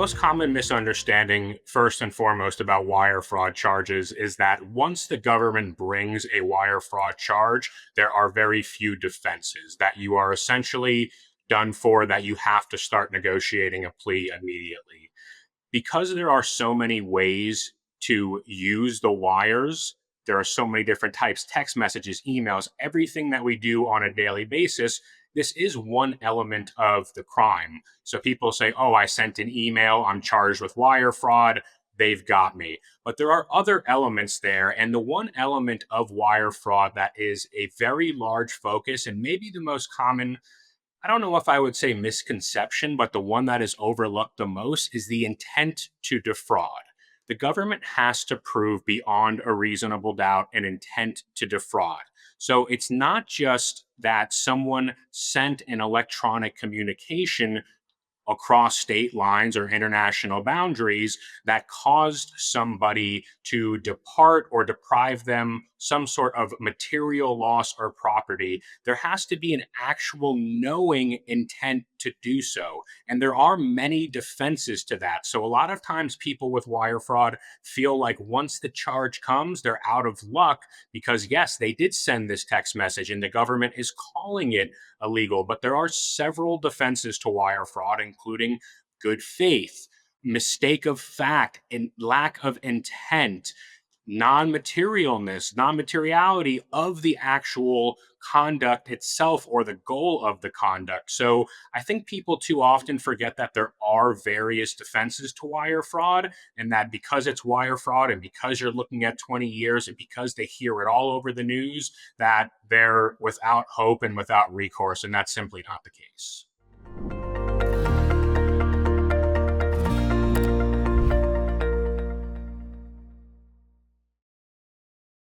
most common misunderstanding, first and foremost, about wire fraud charges is that once the government brings a wire fraud charge, there are very few defenses, that you are essentially done for, that you have to start negotiating a plea immediately. Because there are so many ways to use the wires, there are so many different types: text messages, emails, everything that we do on a daily basis. This is one element of the crime. So people say, oh, I sent an email, I'm charged with wire fraud, they've got me. But there are other elements there. And the one element of wire fraud that is a very large focus and maybe the most common, I don't know if I would say misconception, but the one that is overlooked the most is the intent to defraud. The government has to prove beyond a reasonable doubt an intent to defraud. So it's not just that someone sent an electronic communication across state lines or international boundaries that caused somebody to depart or deprive them some sort of material loss or property. There has to be an actual knowing intent to do so. And there are many defenses to that. So a lot of times people with wire fraud feel like once the charge comes, they're out of luck because, yes, they did send this text message and the government is calling it illegal. But there are several defenses to wire fraud, including good faith, mistake of fact, and lack of intent, non materiality of the actual conduct itself or the goal of the conduct. So I think people too often forget that there are various defenses to wire fraud, and that because it's wire fraud and because you're looking at 20 years and because they hear it all over the news, that they're without hope and without recourse. And that's simply not the case.